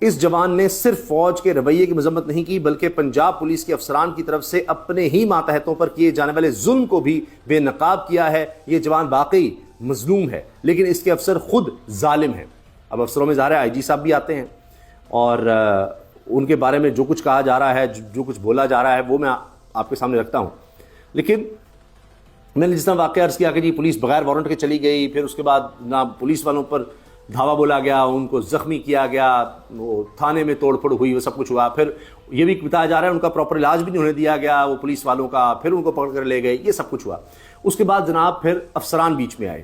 اس جوان نے صرف فوج کے رویے کی مذمت نہیں کی بلکہ پنجاب پولیس کے افسران کی طرف سے اپنے ہی ماتحتوں پر کیے جانے والے ظلم کو بھی بے نقاب کیا ہے۔ یہ جوان واقعی مظلوم ہے لیکن اس کے افسر خود ظالم ہیں۔ اب افسروں میں ظاہر ہے آئی جی صاحب بھی آتے ہیں اور ان کے بارے میں جو کچھ کہا جا رہا ہے، جو کچھ بولا جا رہا ہے وہ میں آپ کے سامنے رکھتا ہوں۔ لیکن میں نے جس طرح واقعہ عرض کیا کہ جی پولیس بغیر وارنٹ کے چلی گئی، پھر اس کے بعد جناب پولیس والوں پر دھاوا بولا گیا، ان کو زخمی کیا گیا، وہ تھانے میں توڑ پھوڑ ہوئی، وہ سب کچھ ہوا، پھر یہ بھی بتایا جا رہا ہے ان کا پراپر علاج بھی نہیں ہونے دیا گیا وہ پولیس والوں کا، پھر ان کو پکڑ کر لے گئے، یہ سب کچھ ہوا۔ اس کے بعد جناب پھر افسران بیچ میں آئے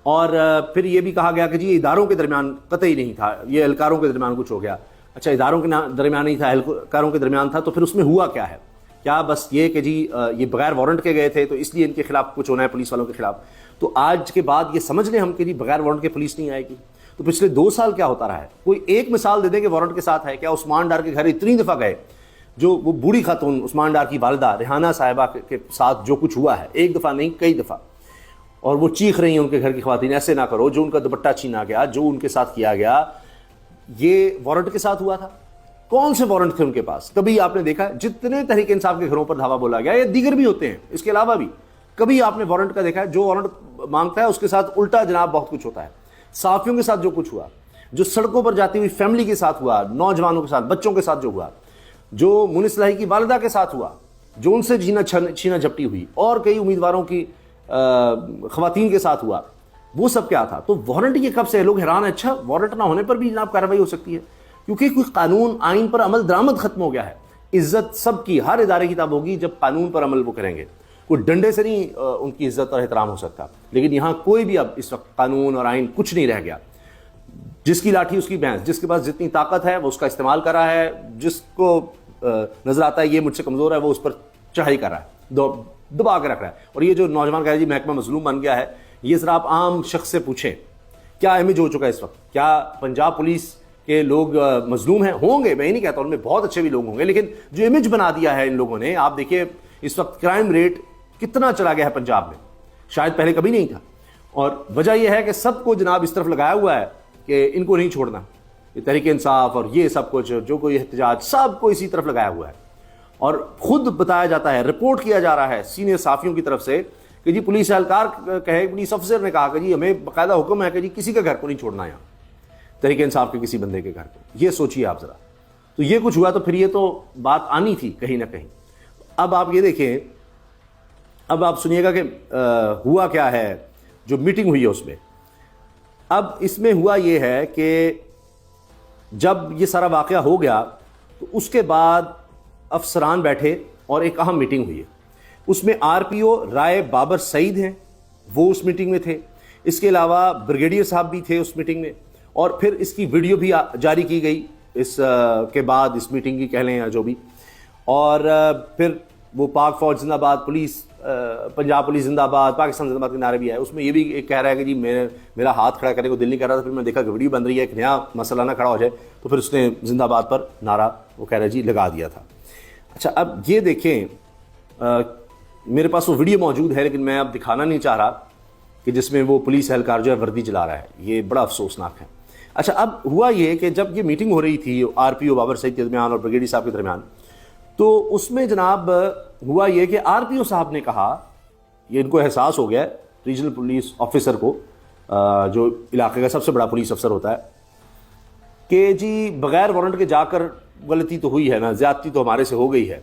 اور پھر یہ بھی کہا گیا کہ جی اداروں کے درمیان قطعی نہیں تھا، یہ اہلکاروں کے درمیان کچھ ہو گیا۔ اچھا اداروں کے درمیان نہیں تھا، اہلکاروں کے درمیان تھا، تو پھر اس میں ہوا کیا ہے؟ کیا بس یہ کہ جی یہ بغیر وارنٹ کے گئے تھے تو اس لیے ان کے خلاف کچھ ہونا ہے پولیس والوں کے خلاف؟ تو آج کے بعد یہ سمجھ لیں ہم کہ جی بغیر وارنٹ کے پولیس نہیں آئے گی۔ تو پچھلے 2 سال کیا ہوتا رہا ہے؟ کوئی ایک مثال دے دیں کہ وارنٹ کے ساتھ ہے کیا؟ عثمان ڈار کے گھر اتنی دفعہ گئے، جو وہ بوڑھی خاتون عثمان ڈار کی والدہ ریحانہ صاحبہ کے ساتھ جو کچھ ہوا ہے، ایک دفعہ نہیں کئی دفعہ، اور وہ چیخ رہی ہیں ان کے گھر کی خواتین ایسے نہ کرو، جو ان کا دوپٹہ چھینا گیا، جو ان کے ساتھ کیا گیا، یہ وارنٹ کے ساتھ ہوا تھا؟ کون سے وارنٹ تھے ان کے پاس؟ کبھی آپ نے دیکھا جتنے تحریک انصاف کے گھروں پر دھاوا بولا گیا، یا دیگر بھی ہوتے ہیں اس کے علاوہ بھی، کبھی آپ نے وارنٹ کا دیکھا ہے؟ جو وارنٹ مانگتا ہے اس کے ساتھ الٹا جناب بہت کچھ ہوتا ہے۔ صحافیوں کے ساتھ جو کچھ ہوا، جو سڑکوں پر جاتی ہوئی فیملی کے ساتھ ہوا، نوجوانوں کے ساتھ، بچوں کے ساتھ جو ہوا، جو منس لاہی کی والدہ کے ساتھ ہوا، جو ان سے چھینا جھپٹی ہوئی، اور کئی امیدواروں کی خواتین کے ساتھ ہوا، وہ سب کیا تھا؟ تو وارنٹ یہ کب سے ہے؟ لوگ حیران ہیں، اچھا وارنٹ نہ ہونے پر بھی جناب کارروائی ہو سکتی ہے؟ کیونکہ کوئی قانون آئین پر عمل درآمد ختم ہو گیا ہے۔ عزت سب کی، ہر ادارے کی تب ہوگی جب قانون پر عمل وہ کریں گے، کوئی ڈنڈے سے نہیں ان کی عزت اور احترام ہو سکتا۔ لیکن یہاں کوئی بھی اب اس وقت قانون اور آئین کچھ نہیں رہ گیا، جس کی لاٹھی اس کی بھینس، جس کے پاس جتنی طاقت ہے وہ اس کا استعمال کر رہا ہے، جس کو نظر آتا ہے یہ مجھ سے کمزور ہے وہ اس پر چڑھائی کر رہا ہے، دبا کے رکھ رہا ہے۔ اور یہ جو نوجوان کہہ رہے جی محکمہ مظلوم بن گیا ہے، یہ ذرا آپ عام شخص سے پوچھیں کیا امیج ہو چکا ہے اس وقت؟ کیا پنجاب پولیس کے لوگ مظلوم ہیں؟ ہوں گے، میں ہی نہیں کہتا، ان میں بہت اچھے بھی لوگ ہوں گے، لیکن جو امیج بنا دیا ہے ان لوگوں نے، آپ دیکھیے اس وقت کرائم ریٹ کتنا چلا گیا ہے پنجاب میں، شاید پہلے کبھی نہیں تھا۔ اور وجہ یہ ہے کہ سب کو جناب اس طرف لگایا ہوا ہے کہ ان کو نہیں چھوڑنا، یہ تحریک انصاف اور یہ سب کچھ جو کوئی احتجاج، سب کو اسی طرف لگایا ہوا ہے۔ اور خود بتایا جاتا ہے، رپورٹ کیا جا رہا ہے سینئر صحافیوں کی طرف سے کہ جی پولیس اہلکار کہے، پولیس افسر نے کہا کہ جی ہمیں باقاعدہ حکم ہے کہ جی کسی کے گھر کو نہیں چھوڑنا یہاں، تحریک انصاف کے کسی بندے کے گھر کو۔ یہ سوچیے آپ ذرا، تو یہ کچھ ہوا تو پھر یہ تو بات آنی تھی کہیں نہ کہیں۔ اب آپ یہ دیکھیں، اب آپ سنیے گا کہ ہوا کیا ہے جو میٹنگ ہوئی ہے اس میں۔ اب اس میں ہوا یہ ہے کہ جب یہ سارا واقعہ ہو گیا تو اس کے بعد افسران بیٹھے اور ایک اہم میٹنگ ہوئی ہے۔ اس میں آر پی او رائے بابر سعید ہیں، وہ اس میٹنگ میں تھے، اس کے علاوہ بریگیڈیئر صاحب بھی تھے اس میٹنگ میں، اور پھر اس کی ویڈیو بھی جاری کی گئی اس کے بعد، اس میٹنگ کی کہہ لیں یا جو بھی، اور پھر وہ پاک فوج زندہ باد، پولیس پنجاب پولیس زندہ باد، پاکستان زندہ باد کے نعرے بھی آئے۔ اس میں یہ بھی ایک کہہ رہا ہے کہ جی میرا ہاتھ کھڑا کرنے کو دل نہیں کر رہا تھا، پھر میں دیکھا کہ ویڈیو بن رہی ہے، ایک نیا مسئلہ نہ کھڑا ہو جائے، تو پھر اس نے زندہ باد پر نعرہ وہ کہہ رہا ہے جی لگا دیا تھا۔ اچھا اب یہ دیکھیں، میرے پاس وہ ویڈیو موجود ہے لیکن میں اب دکھانا نہیں چاہ رہا کہ جس میں وہ پولیس اہلکار جو ہے وردی جلا رہا ہے، یہ بڑا افسوسناک ہے۔ اچھا اب ہوا یہ کہ جب یہ میٹنگ ہو رہی تھی آر پی او بابر سعید کے درمیان اور بریگیڈیئر صاحب کے درمیان، تو اس میں جناب ہوا یہ کہ آر پی او صاحب نے کہا، یہ ان کو احساس ہو گیا ہے ریجنل پولیس آفیسر کو، جو علاقے کا سب سے بڑا پولیس افسر ہوتا ہے، کہ جی بغیر وارنٹ کے جا کر غلطی تو ہوئی ہے نا، زیادتی تو ہمارے سے ہو گئی ہے،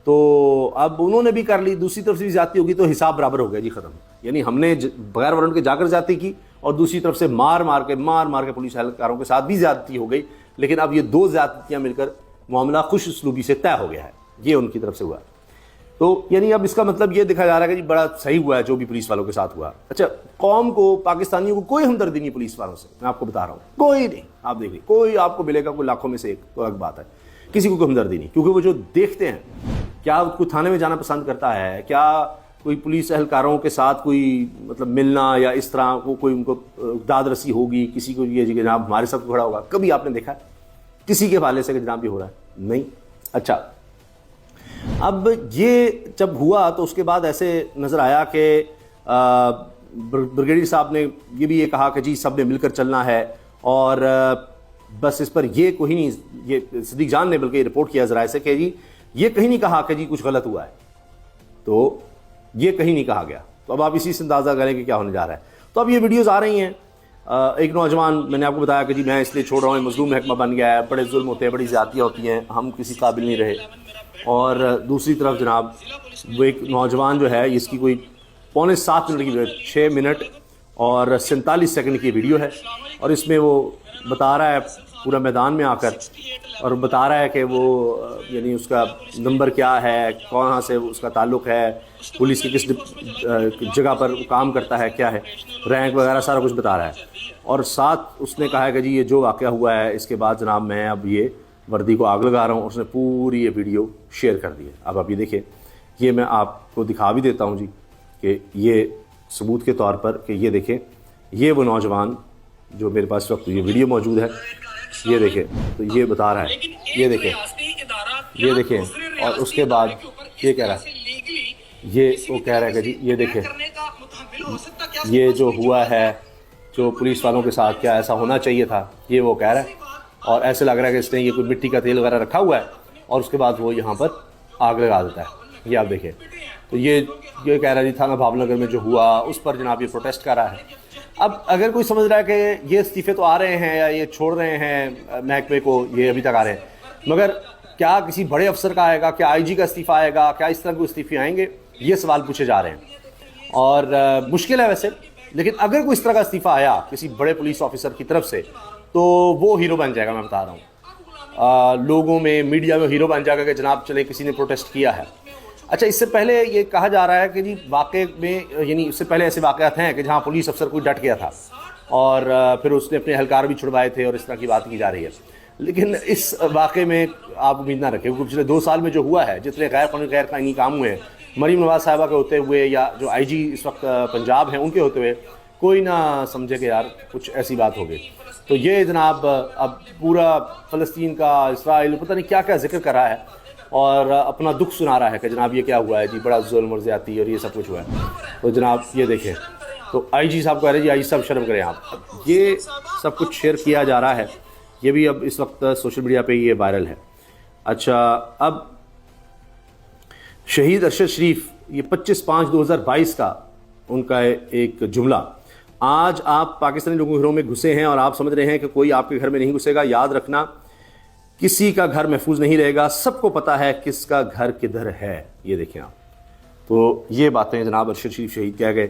تو اب انہوں نے بھی کر لی، دوسری طرف سے بھی زیادتی ہوگی تو حساب برابر ہو گیا جی، ختم۔ یعنی ہم نے بغیر وارنٹ کے جا کر زیادتی کی اور دوسری طرف سے مار مار کے پولیس اہلکاروں کے ساتھ بھی زیادتی ہو گئی، لیکن اب یہ 2 زیادتیاں مل کر معاملہ خوش اسلوبی سے طے ہو گیا ہے، یہ ان کی طرف سے ہوا۔ تو یعنی اب اس کا مطلب یہ دکھا جا رہا ہے کہ جی بڑا صحیح ہوا ہے جو بھی پولیس والوں کے ساتھ ہوا۔ اچھا قوم کو، پاکستانیوں کو کوئی ہمدردی نہیں پولیس والوں سے، میں آپ کو بتا رہا ہوں، کوئی نہیں۔ آپ دیکھیں کوئی آپ کو ملے گا، کوئی لاکھوں میں سے ایک تو الگ بات ہے، کسی کو کوئی ہمدردی نہیں، کیونکہ وہ جو دیکھتے ہیں، کیا کوئی تھانے میں جانا پسند کرتا ہے؟ کیا کوئی پولیس اہلکاروں کے ساتھ کوئی مطلب ملنا یا اس طرح کوئی ان کو داد رسی ہوگی، کسی کو یہ جناب ہمارے ساتھ کھڑا ہوگا؟ کبھی آپ نے دیکھا ہے کسی کے حوالے سے کہ جناب یہ ہو رہا ہے؟ نہیں۔ اچھا اب یہ جب ہوا تو اس کے بعد ایسے نظر آیا کہ بریگیڈیئر صاحب نے یہ بھی یہ کہا کہ جی سب نے مل کر چلنا ہے، اور بس اس پر یہ کوئی نہیں، یہ صدیق جان نے بلکہ رپورٹ کیا ذرائع سے کہ جی یہ کہیں نہیں کہا کہ جی کچھ غلط ہوا ہے، تو یہ کہیں نہیں کہا گیا۔ تو اب آپ اسی سے اندازہ کریں کہ کیا ہونے جا رہا ہے۔ تو اب یہ ویڈیوز آ رہی ہیں، ایک نوجوان، میں نے آپ کو بتایا کہ جی میں اس لیے چھوڑ رہا ہوں، مظلوم محکمہ بن گیا ہے، بڑے ظلم ہوتے ہیں، بڑی زیادتیاں ہوتی ہیں، ہم کسی قابل نہیں رہے۔ اور دوسری طرف جناب وہ ایک نوجوان جو ہے، اس کی کوئی 6.25 منٹ کی 6 منٹ اور 47 سیکنڈ کی ویڈیو ہے، اور اس میں وہ بتا رہا ہے پورا میدان میں آ کر، اور بتا رہا ہے کہ وہ یعنی اس کا نمبر کیا ہے، کہاں سے اس کا تعلق ہے، پولیس کی کس جگہ پر کام کرتا ہے، کیا ہے رینک وغیرہ، سارا کچھ بتا رہا ہے۔ اور ساتھ اس نے کہا ہے کہ جی یہ جو واقعہ ہوا ہے اس کے بعد جناب میں اب یہ وردی کو آگ لگا رہا ہوں۔ اس نے پوری یہ ویڈیو شیئر کر دی ہے۔ اب آپ یہ دیکھیں، یہ میں آپ کو دکھا بھی دیتا ہوں جی کہ یہ ثبوت کے طور پر کہ یہ دیکھیں، یہ وہ نوجوان جو میرے پاس وقت یہ ویڈیو موجود ہے، یہ دیکھیں، تو یہ بتا رہا ہے، یہ دیکھیں، یہ دیکھیں، اور اس کے بعد یہ کہہ رہا ہے، یہ وہ کہہ رہا ہے کہ جی یہ دیکھیں، یہ جو ہوا ہے، جو پولیس والوں کے ساتھ کیا ایسا ہونا چاہیے تھا، یہ وہ کہہ رہا ہے۔ اور ایسے لگ رہا ہے کہ اس نے یہ کوئی مٹی کا تیل وغیرہ رکھا ہوا ہے، اور اس کے بعد وہ یہاں پر آگ لگا دیتا ہے۔ یہ آپ دیکھیں، تو یہ کہہ رہا ہے جی تھانہ بھاول نگر میں جو ہوا اس پر جناب یہ پروٹیسٹ کر رہا ہے۔ اب اگر کوئی سمجھ رہا ہے کہ یہ استعفے تو آ رہے ہیں یا یہ چھوڑ رہے ہیں محکمے کو، یہ ابھی تک آ رہے ہیں، مگر کیا کسی بڑے افسر کا آئے گا، کیا آئی جی کا استعفیٰ آئے گا، کیا اس طرح کوئی استعفے آئیں گے، یہ سوال پوچھے جا رہے ہیں۔ اور مشکل ہے ویسے، لیکن اگر کوئی اس طرح کا استعفیٰ آیا کسی بڑے پولیس آفیسر کی طرف سے تو وہ ہیرو بن جائے گا، میں بتا رہا ہوں، لوگوں میں، میڈیا میں ہیرو بن جائے گا کہ جناب چلے کسی نے پروٹیسٹ کیا ہے۔ اچھا، اس سے پہلے یہ کہا جا رہا ہے کہ جی واقعے میں، یعنی اس سے پہلے ایسے واقعات ہیں کہ جہاں پولیس افسر کوئی ڈٹ گیا تھا اور پھر اس نے اپنے اہلکار بھی چھڑوائے تھے، اور اس طرح کی بات کی جا رہی ہے۔ لیکن اس واقعے میں آپ امید نہ رکھیں، کیونکہ پچھلے 2 سال میں جو ہوا ہے، جتنے غیر قانونی غیر قانونی کام ہوئے ہیں، مریم نواز صاحبہ کے ہوتے ہوئے یا جو آئی جی اس وقت پنجاب ہیں ان کے ہوتے ہوئے، کوئی نہ سمجھے کہ یار کچھ ایسی بات ہو گئی۔ تو یہ جناب اب پورا فلسطین کا، اسرائیل، پتہ نہیں کیا کیا ذکر کر رہا ہے، اور اپنا دکھ سنا رہا ہے کہ جناب یہ کیا ہوا ہے جی، بڑا ظلم اور زیادتی اور یہ سب کچھ ہوا ہے۔ تو جناب یہ دیکھیں، تو آئی جی صاحب کہہ رہے ہیں جی آئی جی صاحب شرم کریں آپ۔ یہ سب کچھ شیئر کیا جا رہا ہے، یہ بھی اب اس وقت سوشل میڈیا پہ یہ وائرل ہے۔ اچھا، اب شہید ارشد شریف، یہ 25/5/2022 کا ان کا ایک جملہ، آج آپ پاکستانی لوگوں کے گھروں میں گھسے ہیں اور آپ سمجھ رہے ہیں کہ کوئی آپ کے گھر میں نہیں گھسے گا، یاد رکھنا کسی کا گھر محفوظ نہیں رہے گا، سب کو پتہ ہے کس کا گھر کدھر ہے۔ یہ دیکھیں آپ، تو یہ باتیں جناب ارشد شریف شہید کہہ گئے،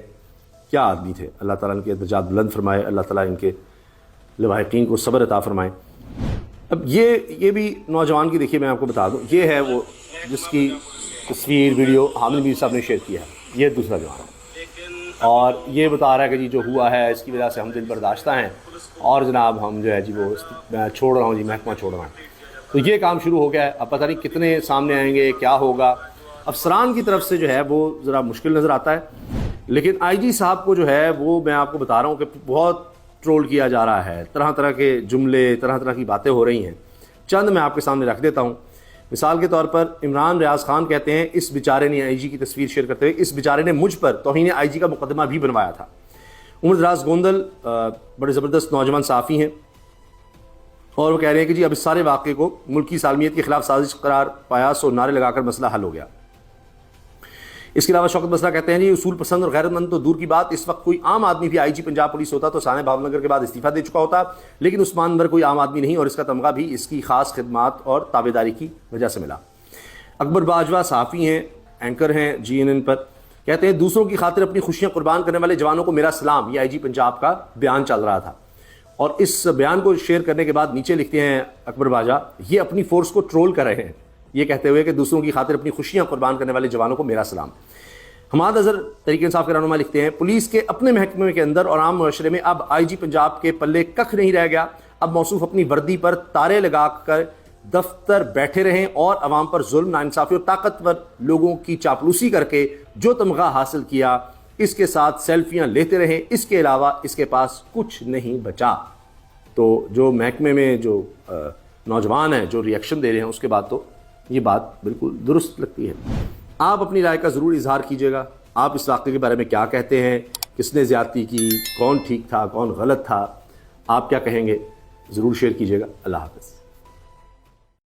کیا آدمی تھے، اللہ تعالیٰ ان کے درجات بلند فرمائے، اللہ تعالیٰ ان کے لواحقین کو صبر عطا فرمائے۔ اب یہ بھی نوجوان کی دیکھیے، میں آپ کو بتا دوں، یہ ہے وہ جس کی تصویر ویڈیو حامد میر صاحب نے شیئر کیا ہے، یہ دوسرا جوان، اور یہ بتا رہا ہے کہ جی جو ہوا ہے اس کی وجہ سے ہم دل برداشتہ ہیں، اور جناب ہم جو ہے جی وہ میں چھوڑ رہا ہوں جی، محکمہ چھوڑ رہا ہوں۔ تو یہ کام شروع ہو گیا ہے، اب پتہ نہیں کتنے سامنے آئیں گے، کیا ہوگا۔ افسران کی طرف سے جو ہے وہ ذرا مشکل نظر آتا ہے، لیکن آئی جی صاحب کو جو ہے وہ میں آپ کو بتا رہا ہوں کہ بہت ٹرول کیا جا رہا ہے، طرح طرح کے جملے، طرح طرح کی باتیں ہو رہی ہیں۔ چند میں آپ کے سامنے رکھ دیتا ہوں۔ مثال کے طور پر عمران ریاض خان کہتے ہیں، اس بیچارے نے، آئی جی کی تصویر شیئر کرتے ہوئے، اس بیچارے نے مجھ پر توہین آئی جی کا مقدمہ بھی بنوایا تھا۔ عمر دراز گوندل بڑے زبردست نوجوان صحافی ہیں، اور وہ کہہ رہے ہیں کہ جی اب اس سارے واقعے کو ملکی سالمیت کے خلاف سازش قرار پایا، سو نعرے لگا کر مسئلہ حل ہو گیا۔ اس کے علاوہ شوکت مسئلہ کہتے ہیں جی اصول پسند اور غیرت مند تو دور کی بات، اس وقت کوئی عام آدمی بھی آئی جی پنجاب پولیس ہوتا تو ثانیہ بھاول نگر کے بعد استعفیٰ دے چکا ہوتا، لیکن عثمان انور کوئی عام آدمی نہیں، اور اس کا تمغہ بھی اس کی خاص خدمات اور تابعداری کی وجہ سے ملا۔ اکبر باجوہ صحافی ہیں، اینکر ہیں GNN پر، کہتے ہیں دوسروں کی خاطر اپنی خوشیاں قربان کرنے والے جوانوں کو میرا سلام۔ یہ آئی جی پنجاب کا بیان چل رہا تھا، اور اس بیان کو شیئر کرنے کے بعد نیچے لکھتے ہیں اکبر باجوہ، یہ اپنی فورس کو ٹرول کر رہے ہیں، یہ کہتے ہوئے کہ دوسروں کی خاطر اپنی خوشیاں قربان کرنے والے جوانوں کو میرا سلام۔ حماد اظہر تحریک انصاف کے رہنما لکھتے ہیں، پولیس کے اپنے محکمے کے اندر اور عام معاشرے میں اب آئی جی پنجاب کے پلے ککھ نہیں رہ گیا، اب موصوف اپنی وردی پر تارے لگا کر دفتر بیٹھے رہیں اور عوام پر ظلم، ناانصافی اور طاقتور لوگوں کی چاپلوسی کر کے جو تمغہ حاصل کیا اس کے ساتھ سیلفیاں لیتے رہیں، اس کے علاوہ اس کے پاس کچھ نہیں بچا۔ تو جو محکمے میں جو نوجوان ہیں جو ریئیکشن دے رہے ہیں، اس کے بعد تو یہ بات بالکل درست لگتی ہے۔ آپ اپنی رائے کا ضرور اظہار کیجیے گا، آپ اس واقعے کے بارے میں کیا کہتے ہیں، کس نے زیادتی کی، کون ٹھیک تھا، کون غلط تھا، آپ کیا کہیں گے؟ ضرور شیئر کیجیے گا. اللہ حافظ.